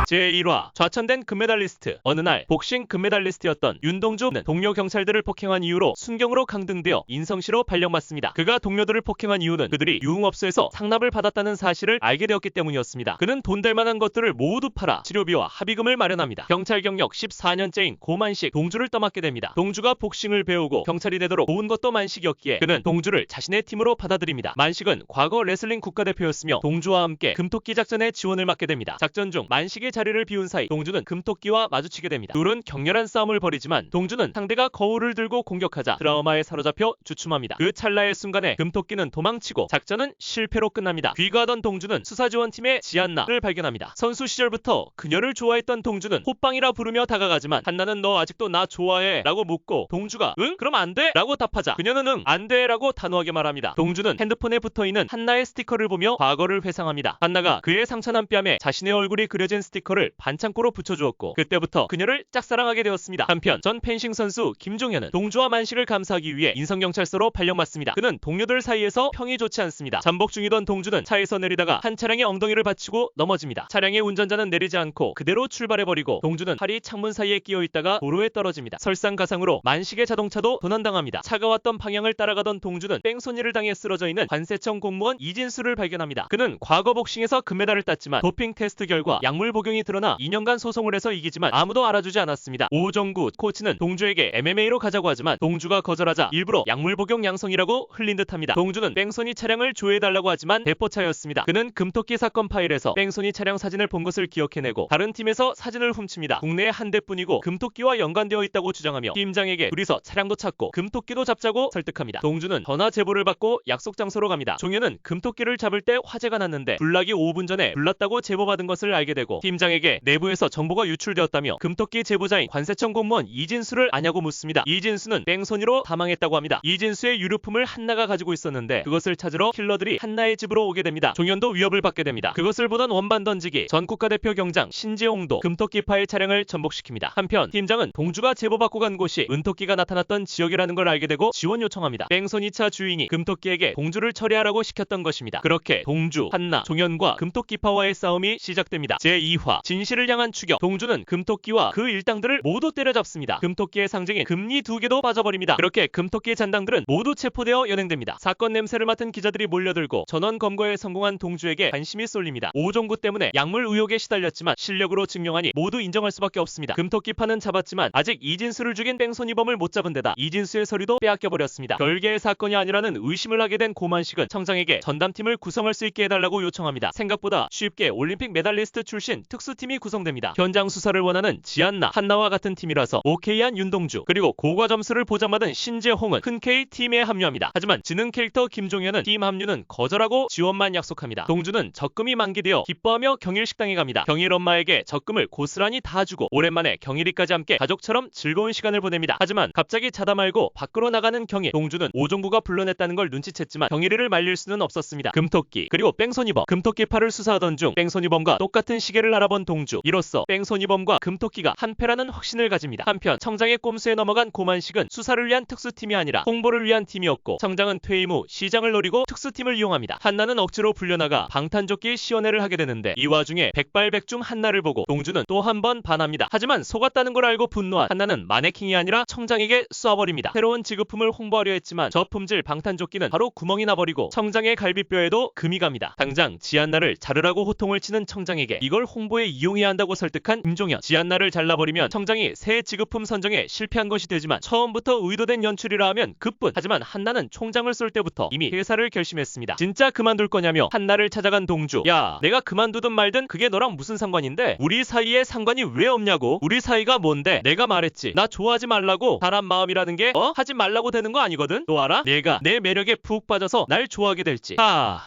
제1화 좌천된 금메달리스트. 어느 날 복싱 금메달리스트였던 윤동주는 동료 경찰들을 폭행한 이유로 순경으로 강등되어 인성시로 발령받습니다. 그가 동료들을 폭행한 이유는 그들이 유흥업소에서 상납을 받았다는 사실을 알게 되었기 때문이었습니다. 그는 돈 될 만한 것들을 모두 팔아 치료비와 합의금을 마련합니다. 경찰 경력 14년째인 고만식 동주를 떠맡게 됩니다. 동주가 복싱을 배우고 경찰이 되도록 도운 것도 만식이었기에 그는 동주를 자신의 팀으로 받아들입니다. 만식은 과거 레슬링 국가대표였으며 동주와 함께 금토끼 작전에 지원을 맡게 됩니다. 작전 중 만식의 자리를 비운 사이 동주는 금토끼와 마주치게 됩니다. 둘은 격렬한 싸움을 벌이지만 동주는 상대가 거울을 들고 공격하자 트라우마에 사로잡혀 주춤합니다. 그 찰나의 순간에 금토끼는 도망치고 작전은 실패로 끝납니다. 귀가하던 동주는 수사지원팀의 지안나를 발견합니다. 선수 시절부터 그녀를 좋아했던 동주는 호빵이라 부르며 다가가지만 한나는 너 아직도 나 좋아해? 라고 묻고 동주가 응? 그럼 안 돼? 라고 답하자 그녀는 응, 안 돼? 라고 단호하게 말합니다. 동주는 핸드폰에 붙어있는 한나의 스티커를 보며 과거를 회상합니다. 한나가 그의 상처난 뺨에 자신의 얼굴이 그려진 스티커를 반창고로 붙여주었고 그때부터 그녀를 짝사랑하게 되었습니다. 한편 전 펜싱 선수 김종현은 동주와 만식을 감싸기 위해 인성경찰서로 발령받습니다. 그는 동료들 사이에서 평이 좋지 않습니다. 잠복 중이던 동주는 차에서 내리다가 한 차량의 엉덩이를 받치고 넘어집니다. 차량의 운전자는 내리지 않고 그대로 출발해버리고 동주는 팔이 창문 사이에 끼어있다가 도로에 떨어집니다. 설상가상으로 만식의 자동차도 도난당합니다. 차가 왔던 방향을 따라가던 동주는 뺑소니를 당해 쓰러져 있는 관세청 공무원 이진수를 발견합니다. 그는 과거 복싱에서 금메달을 땄지만 도핑 테스트 결과 약물 복용이 드러나 2년간 소송을 해서 이기지만 아무도 알아주지 않았습니다. 오정구 코치는 동주에게 MMA로 가자고 하지만 동주가 거절하자 일부러 약물 복용 양성이라고 흘린 듯합니다. 동주는 뺑소니 차량을 조회해달라고 하지만 대포차였습니다. 그는 금토끼 사건 파일에서 뺑소니 차량 사진을 본 것을 기억해내고 다른 팀에서 사진을 훔칩니다. 국내에 한 대뿐이고 금토끼와 연관되어 있다고 주장하며 팀장에게 둘이서 차량도 찾고 금토끼도 잡자고 설득합니다. 동주는 전화 제보를 받고 약속 장소로 갑니다. 종현은 금토끼를 잡을 때 화재가 났는데 불나기 5분 전에 불났다고 제보받은 것을 알게 되고 팀장에게 내부에서 정보가 유출되었다며 금토끼 제보자인 관세청 공무원 이진수를 아냐고 묻습니다. 이진수는 뺑소니로 사망했다고 합니다. 이진수의 유류품을 한나가 가지고 있었는데 그것을 찾으러 킬러들이 한나의 집으로 오게 됩니다. 종현도 위협을 받게 됩니다. 그것을 보던 원반 던지기 전 국가대표 경장 신재홍도 금토끼파의 차량을 전복시킵니다. 한편 팀장은 동주가 제보받고 간 곳이 은토끼가 나타났던 지역이라는 걸 알게 되고 지원 요청합니다. 뺑소니차 주인이 금토끼에게 동주를 처리하라고 시켰던 것입니다. 그렇게 동주, 한나, 종현과 금토끼파와의 싸움이 시작됩니다. 제2화 진실을 향한 추격. 동주는 금토끼와 그 일당들을 모두 때려잡습니다. 금토끼의 상징인 금리 2개도 빠져버립니다. 그렇게 금토끼의 잔당들은 모두 체포되어 연행됩니다. 사건 냄새를 맡은 기자들이 몰려들고 전원 검거에 성공한 동주에게 관심이 쏠립니다. 오종구 때문에 약물 의혹에 시달렸지만 실력으로 증명하니 모두 인정할 수밖에 없습니다. 금토끼파는 잡았지만 아직 이진수를 죽인 뺑소니범을 못 잡은 데다 이진수의 서류도 빼앗겨버렸습니다. 별개의 사건이 아니라는 의심을 하게 된 고만식은 청장에게 전담팀을 구성할 수 있게 해달라고 요청합니다. 생각보다 쉽게 올림픽 메달리스트 출신 특수팀이 구성됩니다. 현장 수사를 원하는 지안나, 한나와 같은 팀이라서 오케이한 윤동주 그리고 고과 점수를 보장받은 신재홍은 흔쾌히 팀에 합류합니다. 하지만 지능 캐릭터 김종현은 팀 합류는 거절하고 지원만 약속합니다. 동주는 적금이 만기되어 기뻐하며 경일 식당에 갑니다. 경일 엄마에게 적금을 고스란히 다 주고 오랜만에 경일이까지 함께 가족처럼 즐거운 시간을 보냅니다. 하지만 갑자기 자다 말고 밖으로 나가는 경일. 동주는 오종구가 불러냈다는 걸 눈치챘지만 경일이를 말릴 수는 없었습니다. 금토끼 그리고 뺑소니범. 금토끼파를 수사하던 중 뺑소니범과 똑같은 시계를 알아본 동주. 이로써 뺑소니범과 금토끼가 한패라는 확신을 가집니다. 한편 청장의 꼼수에 넘어간 고만식은 수사를 위한 특수팀이 아니라 홍보를 위한 팀이었고 청장은 퇴임 후 시장을 노리고 특수팀을 이용합니다. 한나는 억지로 불려나가 방탄조끼 시연회를 하게 되는데 이 와중에 백발백중 한나를 보고 동주는 또 한 번 반합니다. 하지만 속았다는 걸 알고 분노한 한나는 마네킹이 아니라 청장에게 쏴버립니다. 새로운 지급품을 홍보하려 했지만 저 품질 방탄조끼는 바로 구멍이 나버리고 청장의 갈비뼈에도 금이 갑니다. 당장 지안나를 자르라고 호통을 치는 청장에게 이걸 홍보에 이용해야 한다고 설득한 김종현. 지안나를 잘라버리면 청장이 새 지급품 선정에 실패한 것이 되지만 처음부터 의도된 연출이라 하면 그뿐. 하지만 한나는 총장을 쏠 때부터 이미 퇴사를 결심했습니다. 진짜 그만둘 거냐며 한나를 찾아간 동주. 야, 내가 그만두든 말든 그게 너랑 무슨 상관인데? 우리 사이에 상관이 왜 없냐고? 우리 사이가 뭔데? 내가 말했지. 나 좋아하지 말라고. 사람 마음이라는 게 하지 말라고 되는 거 아니거든? 또 알아? 내가 내 매력에 푹 빠져서 날 좋아하게 될지.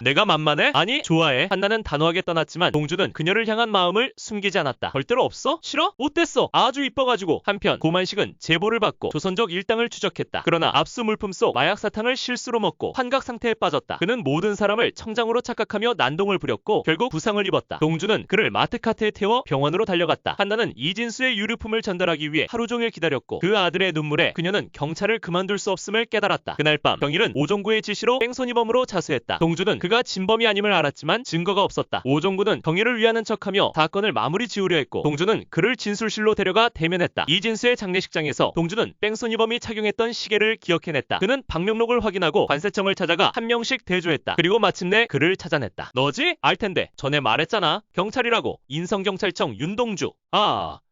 내가 만만해? 아니 좋아해. 한나는 단호하게 떠났지만 동주는 그녀를 향한 마음을 숨기지 않았다. 절대로 없어? 싫어? 못됐어. 아주 이뻐가지고. 한편 고만식은 제보를 받고 조선족 일당을 추적했다. 그러나 압수 물품 속 마약 사탕을 실수로 먹고 환각 상태에 빠졌다. 그는 모든 사람을 청장으로 착각하며 난동을 부렸고 결국 부상을 입었다. 동주는 그를 마트카트에 태워 병원으로 달려갔다. 한나는 이진수의 유류품을 전달하기 위해 하루 종일 기다렸고 그 아들의 눈물에 그녀는 경찰을 그만둘 수 없음을 깨달았다. 그날 밤 경일은 오종구의 지시로 뺑소니범으로 자수했다. 동주는 그가 진범이 아님을 알았지만 증거가 없었다. 오종구는 경일을 위하는 척하며 다 사건을 마무리 지으려 했고 동주는 그를 진술실로 데려가 대면했다. 이진수의 장례식장에서 동주는 뺑소니범이 착용했던 시계를 기억해냈다. 그는 방명록을 확인하고 관세청을 찾아가 한 명씩 대조했다. 그리고 마침내 그를 찾아냈다. 너지? 알텐데 전에 말했잖아. 경찰이라고. 인성경찰청 윤동주.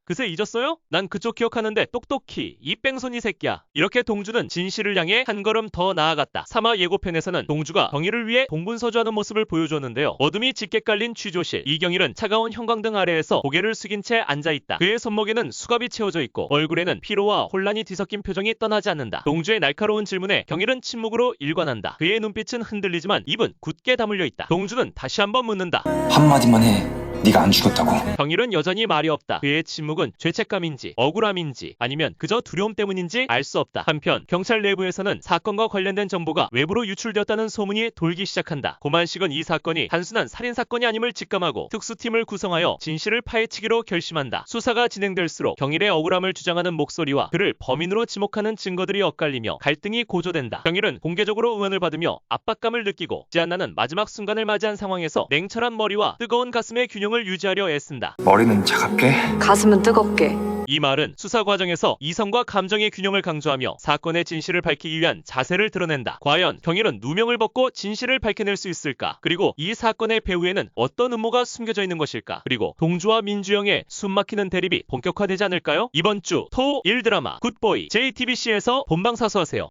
그새 잊었어요? 난 그쪽 기억하는데 똑똑히 이 뺑소니 새끼야. 이렇게 동주는 진실을 향해 한 걸음 더 나아갔다. 3화 예고편에서는 동주가 경일을 위해 동분서주하는 모습을 보여주었는데요. 어둠이 짙게 깔린 취조실. 이경일은 차가운 형광등 아래에서 고개를 숙인 채 앉아있다. 그의 손목에는 수갑이 채워져 있고 얼굴에는 피로와 혼란이 뒤섞인 표정이 떠나지 않는다. 동주의 날카로운 질문에 경일은 침묵으로 일관한다. 그의 눈빛은 흔들리지만 입은 굳게 다물려 있다. 동주는 다시 한번 묻는다. 한마디만 해. 네가 안 죽였다고. 경일은 여전히 말이 없다. 그의 침묵은 죄책감인지 억울함인지 아니면 그저 두려움 때문인지 알 수 없다. 한편 경찰 내부에서는 사건과 관련된 정보가 외부로 유출되었다는 소문이 돌기 시작한다. 고만식은 이 사건이 단순한 살인사건이 아님을 직감하고 특수팀을 구성하여 진실을 파헤치기로 결심한다. 수사가 진행될수록 경일의 억울함을 주장하는 목소리와 그를 범인으로 지목하는 증거들이 엇갈리며 갈등이 고조된다. 경일은 공개적으로 응원을 받으며 압박감을 느끼고 지안나는 마지막 순간을 맞이한 상황에서 냉철한 머리와 뜨거운 가슴의 균형을 유지하려 애쓴다. 머리는 차갑게, 가슴은 뜨겁게. 이 말은 수사 과정에서 이성과 감정의 균형을 강조하며 사건의 진실을 밝히기 위한 자세를 드러낸다. 과연 경일은 누명을 벗고 진실을 밝혀낼 수 있을까? 그리고 이 사건의 배후에는 어떤 음모가 숨겨져 있는 것일까? 그리고 동주와 민주영의 숨막히는 대립이 본격화되지 않을까요? 이번 주 토1 드라마 굿보이 JTBC에서 본방사수하세요.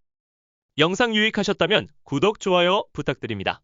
영상 유익하셨다면 구독, 좋아요 부탁드립니다.